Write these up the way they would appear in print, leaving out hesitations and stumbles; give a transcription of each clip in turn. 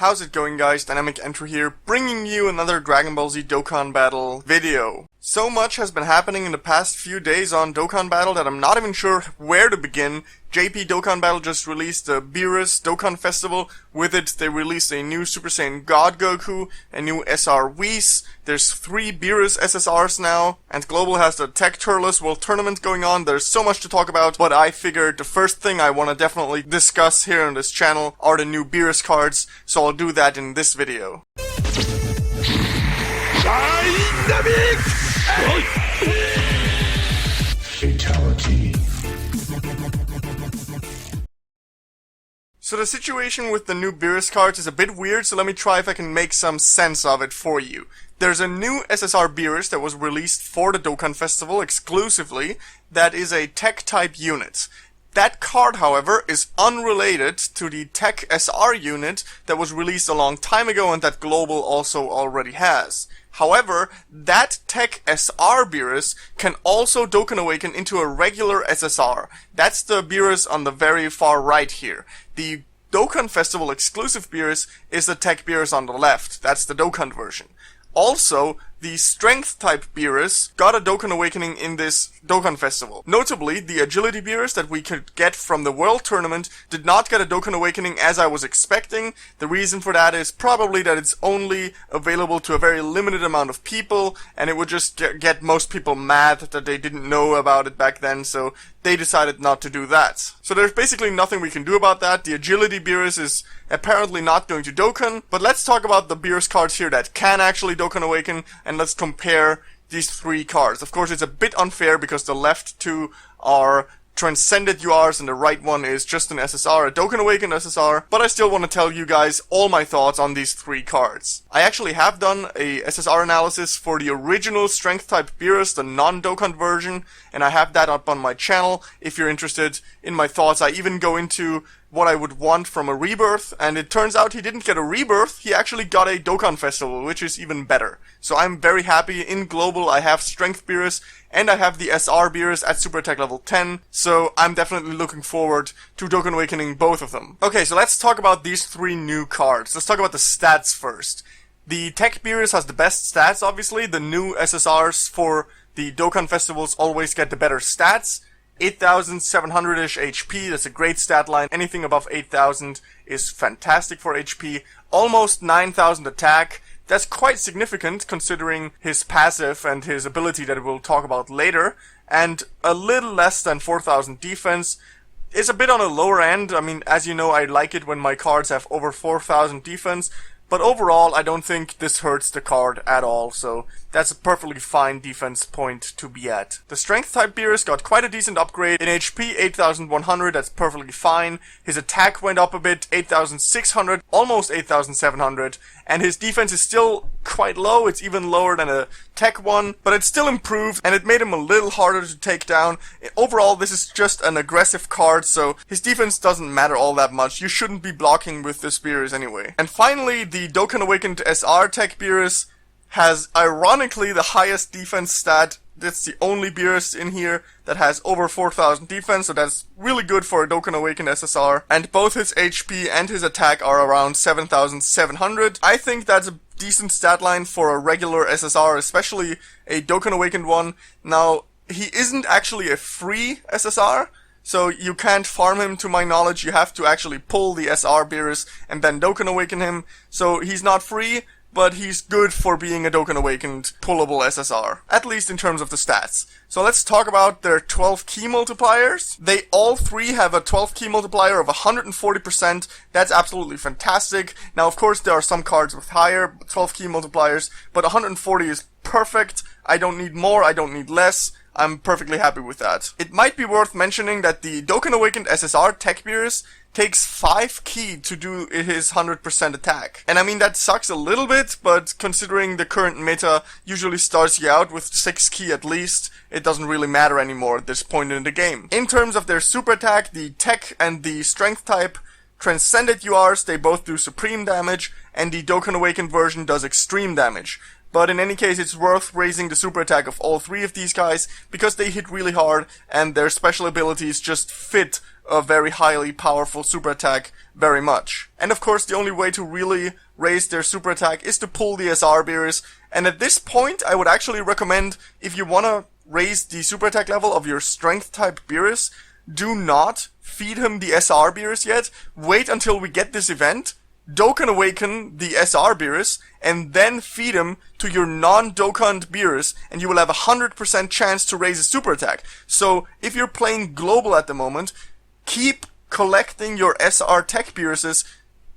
How's it going, guys? Dynamic Entory here, bringing you another Dragonball Z Dokkan Battle video. So much has been happening in the past few days on Dokkan Battle that I'm not even sure where to begin. JP Dokkan Battle just released the BEERUS Dokkan Festival. With it, they released a new Super Saiyan God Goku, a new SR Whis. There's 3 Beerus SSRs now, and Global has the TEQ STR World Tournament going on. There's so much to talk about, but I figured the first thing I want to definitely discuss here on this channel are the new Beerus cards, so I'll do that in this video. Dynamic! Fatality. So the situation with the new Beerus cards is a bit weird, so let me try if I can make some sense of it for you. There's a new SSR Beerus that was released for the Dokkan Festival exclusively, that is a TEQ type unit. That card, however, is unrelated to the TEQ SR unit that was released a long time ago and that Global also already has. However, that TEQ SR Beerus can also Dokkan Awaken into a regular SSR. That's the Beerus on the very far right here. The Dokkan Festival exclusive Beerus is the TEQ Beerus on the left. That's the Dokkan version. Also, the Strength type Beerus got a Dokkan Awakening in this Dokkan Festival. Notably, the Agility Beerus that we could get from the World Tournament did not get a Dokkan Awakening as I was expecting. The reason for that is probably that it's only available to a very limited amount of people, and it would just get most people mad that they didn't know about it back then, so they decided not to do that. So there's basically nothing we can do about that. The Agility Beerus is apparently not going to Dokkan, but let's talk about the Beerus cards here that can actually Dokkan Awaken, and let's compare these 3 cards. Of course, it's a bit unfair because the left 2 are Transcended URs and the right one is just an SSR, a Dokkan Awakened SSR, but I still want to tell you guys all my thoughts on these 3 cards. I actually have done a SSR analysis for the original Strength type Beerus, the non-Dokkan version, and I have that up on my channel if you're interested in my thoughts. I even go into what I would want from a rebirth, and it turns out he didn't get a rebirth, he actually got a Dokkan Festival, which is even better. So I'm very happy. In Global I have Strength Beerus, and I have the SR Beerus at Super Attack level 10, so I'm definitely looking forward to Dokkan Awakening both of them. Okay, so let's talk about these 3 new cards. Let's talk about the stats first. The TEQ Beerus has the best stats, obviously. The new SSRs for the Dokkan Festivals always get the better stats. 8,700-ish HP, that's a great stat line. Anything above 8,000 is fantastic for HP. Almost 9,000 attack. That's quite significant considering his passive and his ability that we'll talk about later. And a little less than 4,000 defense. It's a bit on the lower end. I mean, as you know, I like it when my cards have over 4,000 defense. But overall, I don't think this hurts the card at all, so that's a perfectly fine defense point to be at. The Strength type Beerus got quite a decent upgrade. In HP, 8,100, that's perfectly fine. His attack went up a bit, 8,600, almost 8,700. And his defense is still quite low, it's even lower than a TEQ one, but it's still improved, and it made him a little harder to take down. Overall, this is just an aggressive card, so his defense doesn't matter all that much. You shouldn't be blocking with this Beerus anyway. And finally, the Dokkan Awakened SR TEQ Beerus has ironically the highest defense stat. That's the only Beerus in here that has over 4,000 defense, so that's really good for a Dokkan Awakened SSR. And both his HP and his attack are around 7,700. I think that's a decent stat line for a regular SSR, especially a Dokkan Awakened one. Now, he isn't actually a free SSR, so you can't farm him to my knowledge. You have to actually pull the SR Beerus and then Dokkan Awaken him. So he's not free, but he's good for being a Dokkan Awakened pullable SSR, at least in terms of the stats. So let's talk about their 12 key multipliers. They all 3 have a 12 key multiplier of 140%. That's absolutely fantastic. Now, of course, there are some cards with higher 12 key multipliers, but 140 is perfect. I don't need more, I don't need less. I'm perfectly happy with that. It might be worth mentioning that the Dokkan Awakened SSR TEQ Beerus takes 5 key to do his 100% attack. And I mean, that sucks a little bit, but considering the current meta usually starts you out with 6 key at least, it doesn't really matter anymore at this point in the game. In terms of their super attack, the TEQ and the Strength type Transcended URs, they both do supreme damage, and the Dokkan Awakened version does extreme damage. But in any case, it's worth raising the super attack of all 3 of these guys, because they hit really hard, and their special abilities just fit a very highly powerful super attack very much. And of course, the only way to really raise their super attack is to pull the SR Beerus. And at this point, I would actually recommend, if you wanna raise the super attack level of your strength type Beerus, do not feed him the SR Beerus yet. Wait until we get this event, Dokkan Awaken the SR Beerus, and then feed him to your non-Dokkaned Beerus, and you will have a 100% chance to raise a super attack. So, if you're playing global at the moment, keep collecting your SR Tech Beeruses.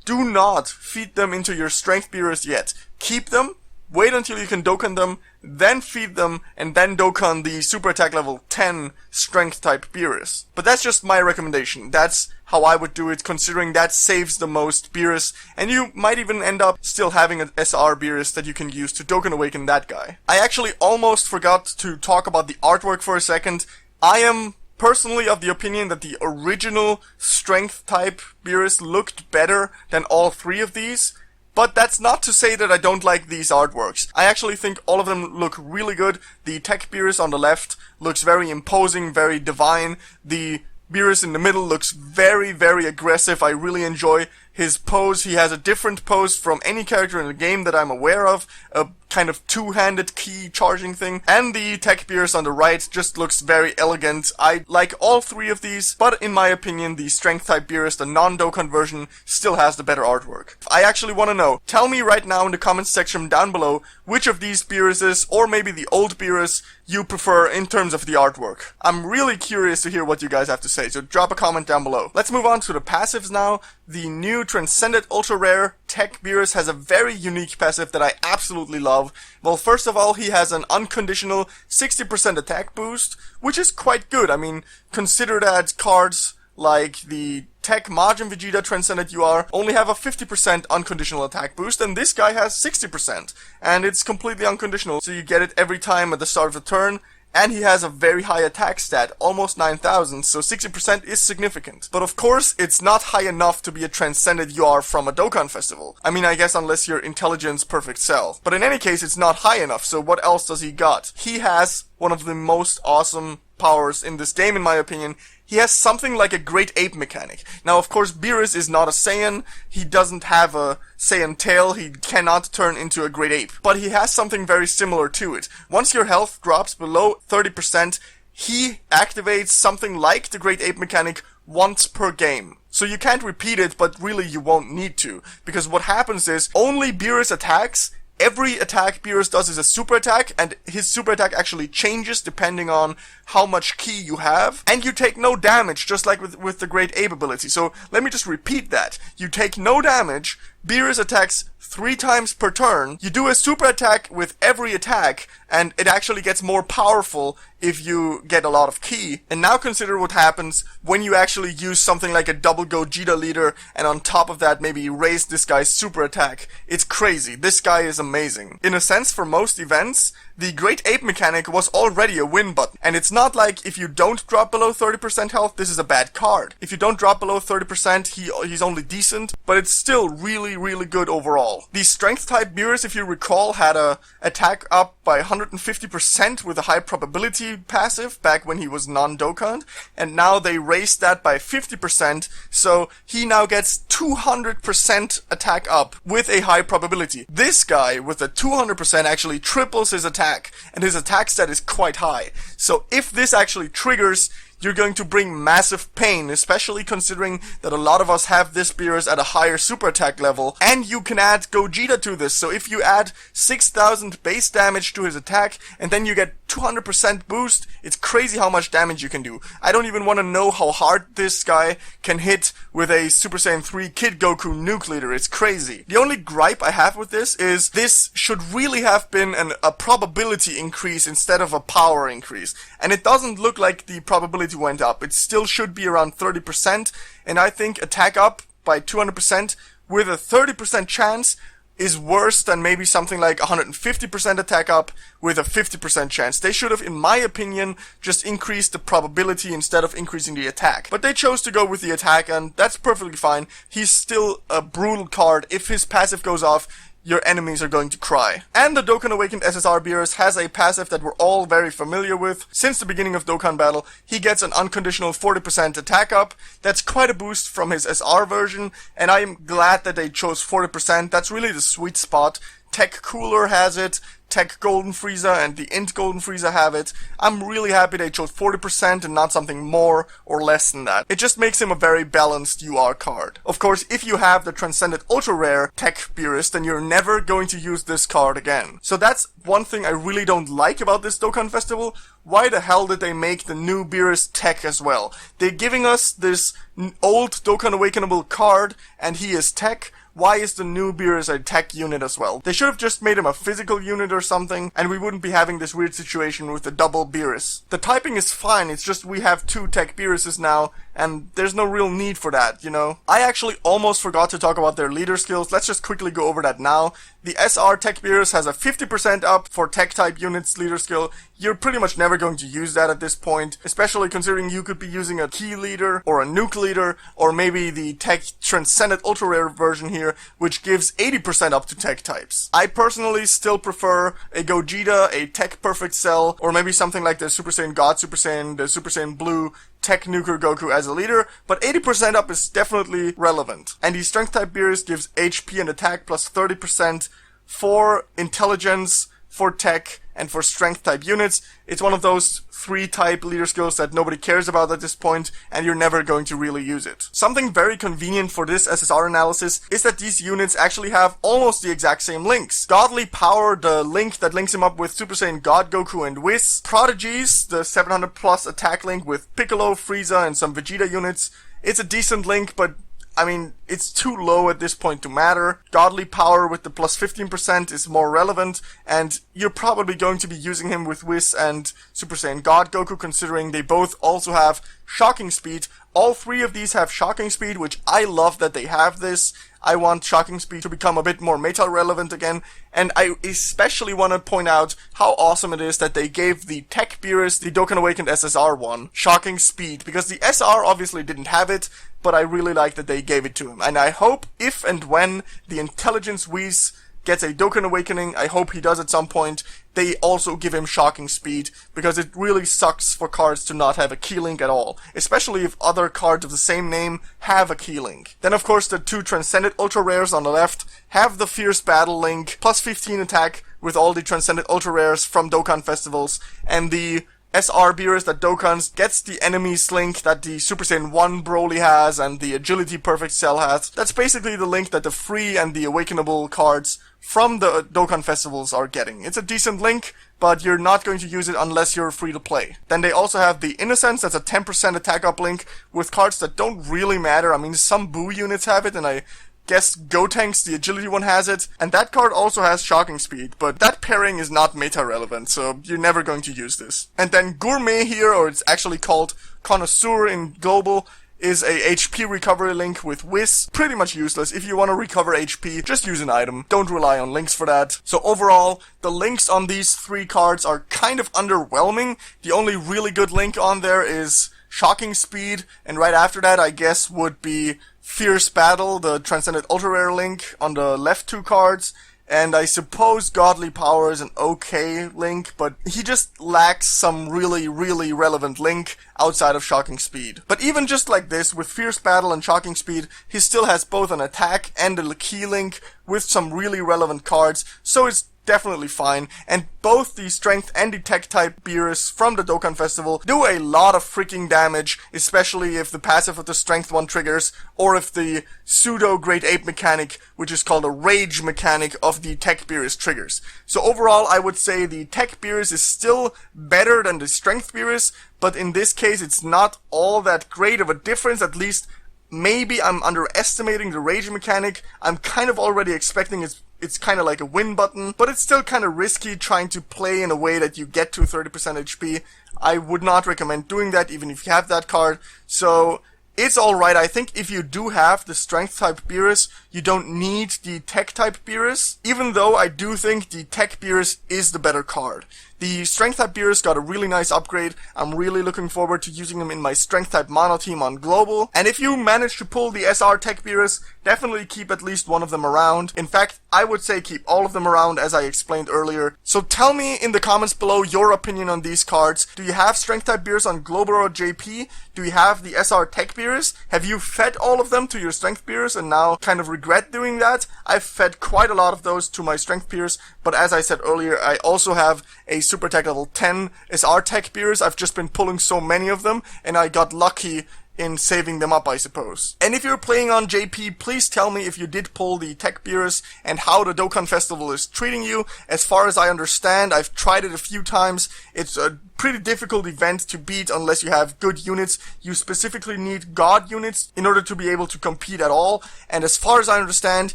Do not feed them into your strength Beerus yet. Keep them, wait until you can Dokkan them, then feed them, and then Dokkan the super attack level 10 strength type Beerus. But that's just my recommendation. That's how I would do it, considering that saves the most Beerus, and you might even end up still having an SR Beerus that you can use to Dokkan Awaken that guy. I actually almost forgot to talk about the artwork for a second. I am personally of the opinion that the original strength type Beerus looked better than all three of these. But that's not to say that I don't like these artworks. I actually think all of them look really good. The Tech Beerus on the left looks very imposing, very divine. The Beerus in the middle looks very, very aggressive. I really enjoy his pose. He has a different pose from any character in the game that I'm aware of. A kind of two-handed key charging thing. And the Tech Beerus on the right just looks very elegant. I like all three of these, but in my opinion, the Strength type Beerus, the non-Dokkan version, still has the better artwork. I actually want to know, tell me right now in the comments section down below, which of these Beeruses, or maybe the old Beerus, you prefer in terms of the artwork. I'm really curious to hear what you guys have to say, so drop a comment down below. Let's move on to the passives now. The new Transcended Ultra Rare Tech Beerus has a very unique passive that I absolutely love. Well, first of all, he has an unconditional 60% attack boost, which is quite good. I mean, consider that cards like the Tech Majin Vegeta Transcended UR only have a 50% unconditional attack boost, and this guy has 60%, and it's completely unconditional, so you get it every time at the start of the turn. And he has a very high attack stat, almost 9,000, so 60% is significant. But of course, it's not high enough to be a Transcended UR from a Dokkan Festival. I mean, I guess unless you're Intelligence Perfect Cell. But in any case, it's not high enough, so what else does he got? He has one of the most awesome powers in this game, in my opinion. He has something like a Great Ape mechanic. Now, of course, Beerus is not a Saiyan. He doesn't have a Saiyan tail. He cannot turn into a Great Ape. But he has something very similar to it. Once your health drops below 30%, he activates something like the Great Ape mechanic once per game. So you can't repeat it, but really you won't need to. Because what happens is, only Beerus attacks. Every attack Beerus does is a super attack, and his super attack actually changes depending on how much ki you have, and you take no damage, just like with the Great Ape ability. So let me just repeat that. You take no damage, Beerus attacks 3 times per turn, you do a super attack with every attack, and it actually gets more powerful if you get a lot of ki. And now consider what happens when you actually use something like a double Gogeta leader, and on top of that maybe raise this guy's super attack. It's crazy. This guy is amazing. In a sense, for most events, the Great Ape mechanic was already a win button. And it's not like if you don't drop below 30% health, this is a bad card. If you don't drop below 30%, he's only decent, but it's still really, really good overall. The Strength type Beerus, if you recall, had a attack up by 150% with a high probability passive back when he was non-Dokkan, and now they raised that by 50%, so he now gets 200% attack up with a high probability. This guy with a 200% actually triples his attack, and his attack stat is quite high. So if this actually triggers, you're going to bring massive pain, especially considering that a lot of us have this Beerus at a higher super attack level, and you can add Gogeta to this. So if you add 6,000 base damage to his attack, and then you get 200% boost, it's crazy how much damage you can do. I don't even want to know how hard this guy can hit with a Super Saiyan 3 Kid Goku nuke leader. It's crazy. The only gripe I have with this is this should really have been a probability increase instead of a power increase. And it doesn't look like the probability went up. It still should be around 30%, and I think attack up by 200% with a 30% chance is worse than maybe something like 150% attack up with a 50% chance. They should have, in my opinion, just increased the probability instead of increasing the attack. But they chose to go with the attack, and that's perfectly fine. He's still a brutal card. If his passive goes off, your enemies are going to cry. And the Dokkan Awakened SSR Beerus has a passive that we're all very familiar with. Since the beginning of Dokkan Battle, he gets an unconditional 40% attack up. That's quite a boost from his SR version, and I'm glad that they chose 40%. That's really the sweet spot. TEQ Cooler has it, TEQ Golden Frieza and the Int Golden Frieza have it. I'm really happy they chose 40% and not something more or less than that. It just makes him a very balanced UR card. Of course, if you have the Transcended Ultra Rare TEQ Beerus, then you're never going to use this card again. So that's one thing I really don't like about this Dokkan Festival. Why the hell did they make the new Beerus TEQ as well? They're giving us this old Dokkan Awakenable card, and he is TEQ. Why is the new Beerus a TEQ unit as well? They should have just made him a physical unit or something, and we wouldn't be having this weird situation with the double Beerus. The typing is fine, it's just we have 2 TEQ Beeruses now, and there's no real need for that, you know? I actually almost forgot to talk about their leader skills. Let's just quickly go over that now. The SR TEQ Beerus has a 50% up for TEQ type units leader skill. You're pretty much never going to use that at this point, especially considering you could be using a key leader or a nuke leader, or maybe the TEQ Transcended Ultra Rare version here, which gives 80% up to TEQ types. I personally still prefer a Gogeta, a TEQ Perfect Cell, or maybe something like the Super Saiyan God Super Saiyan, the Super Saiyan Blue, TEQ Nuker Goku as a leader, but 80% up is definitely relevant. And the Strength type Beerus gives HP and attack plus 30% for intelligence, for TEQ, and for strength type units. It's one of those 3 type leader skills that nobody cares about at this point, and you're never going to really use it. Something very convenient for this SSR analysis is that these units actually have almost the exact same links. Godly Power, the link that links him up with Super Saiyan God Goku and Whis. Prodigies, the 700 plus attack link with Piccolo, Frieza, and some Vegeta units. It's a decent link, but I mean, it's too low at this point to matter. Godly Power with the plus 15% is more relevant, and you're probably going to be using him with Whis and Super Saiyan God Goku, considering they both also have Shocking Speed. All 3 of these have Shocking Speed, which I love that they have this. I want Shocking Speed to become a bit more meta relevant again, and I especially want to point out how awesome it is that they gave the TEQ Beerus, the Dokkan Awakened SSR one, Shocking Speed, because the SR obviously didn't have it, but I really like that they gave it to him. And I hope if and when the Intelligence Whis gets a Dokkan Awakening, I hope he does at some point, they also give him Shocking Speed, because it really sucks for cards to not have a key link at all, especially if other cards of the same name have a key link. Then of course the 2 Transcended Ultra Rares on the left have the Fierce Battle link, plus 15 attack with all the Transcended Ultra Rares from Dokkan Festivals, and the SR Beerus that Dokkans gets the enemies link that the Super Saiyan 1 Broly has and the Agility Perfect Cell has. That's basically the link that the free and the awakenable cards from the Dokkan Festivals are getting. It's a decent link, but you're not going to use it unless you're free to play. Then they also have the Innocence, that's a 10% attack up link with cards that don't really matter. I mean, some Boo units have it, and I guess Gotenks, the agility one, has it, and that card also has Shocking Speed, but that pairing is not meta relevant, so you're never going to use this. And then Gourmet here, or it's actually called Connoisseur in Global, is a HP recovery link with Whis. Pretty much useless. If you want to recover HP, just use an item. Don't rely on links for that. So overall, the links on these 3 cards are kind of underwhelming. The only really good link on there is Shocking Speed, and right after that I guess would be Fierce Battle, the Transcended Ultra Rare link on the left 2 cards, and I suppose Godly Power is an okay link, but he just lacks some really relevant link outside of Shocking Speed. But even just like this, with Fierce Battle and Shocking Speed, he still has both an attack and a key link with some really relevant cards, so it's definitely fine, and both the Strength and the TEQ type Beerus from the Dokkan Festival do a lot of freaking damage, especially if the passive of the Strength one triggers, or if the pseudo Great Ape mechanic, which is called a Rage mechanic of the TEQ Beerus triggers. So overall, I would say the TEQ Beerus is still better than the Strength Beerus, but in this case it's not all that great of a difference. At least maybe I'm underestimating the Rage mechanic. I'm kind of already expecting it's kind of like a win button, but it's still kind of risky trying to play in a way that you get to 30% HP. I would not recommend doing that even if you have that card, so it's alright. I think if you do have the Strength type Beerus, you don't need the TEQ type Beerus, even though I do think the TEQ Beerus is the better card. The Strength type Beerus got a really nice upgrade. I'm really looking forward to using them in my Strength type mono team on Global. And if you manage to pull the SR TEQ Beerus, definitely keep at least one of them around. In fact, I would say keep all of them around, as I explained earlier. So tell me in the comments below your opinion on these cards. Do you have Strength type Beerus on Global or JP? Do you have the SR TEQ Beerus? Have you fed all of them to your Strength Beerus and now kind of regret doing that? I've fed quite a lot of those to my Strength Beerus, but as I said earlier, I also have a Super Tech level 10 SR TEQ Beerus. I've just been pulling so many of them, and I got lucky in saving them up, I suppose. And if you're playing on JP, please tell me if you did pull the TEQ Beerus and how the Dokkan Festival is treating you. As far as I understand, I've tried it a few times. It's a pretty difficult event to beat unless you have good units. You specifically need God units in order to be able to compete at all. And as far as I understand,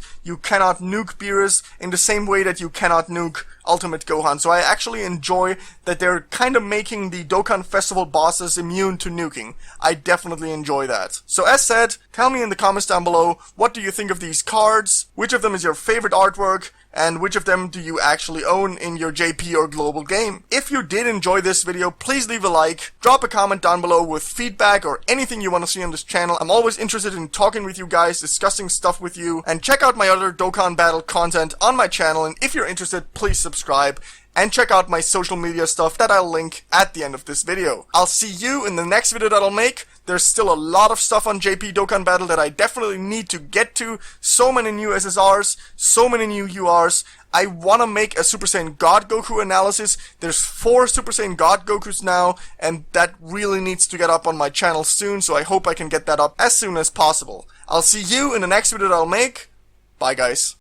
you cannot nuke Beerus in the same way that you cannot nuke Ultimate Gohan. So I actually enjoy that they're kind of making the Dokkan Festival bosses immune to nuking. I definitely enjoy that. So as said, tell me in the comments down below, what do you think of these cards? Which of them is your favorite artwork? And which of them do you actually own in your JP or Global game? If you did enjoy this video, please leave a like, drop a comment down below with feedback or anything you want to see on this channel. I'm always interested in talking with you guys, discussing stuff with you, and check out my other Dokkan Battle content on my channel, and if you're interested, please subscribe. And check out my social media stuff that I'll link at the end of this video. I'll see you in the next video that I'll make. There's still a lot of stuff on JP Dokkan Battle that I definitely need to get to. So many new SSRs, so many new URs. I want to make a Super Saiyan God Goku analysis. There's 4 Super Saiyan God Gokus now, and that really needs to get up on my channel soon, so I hope I can get that up as soon as possible. I'll see you in the next video that I'll make. Bye guys.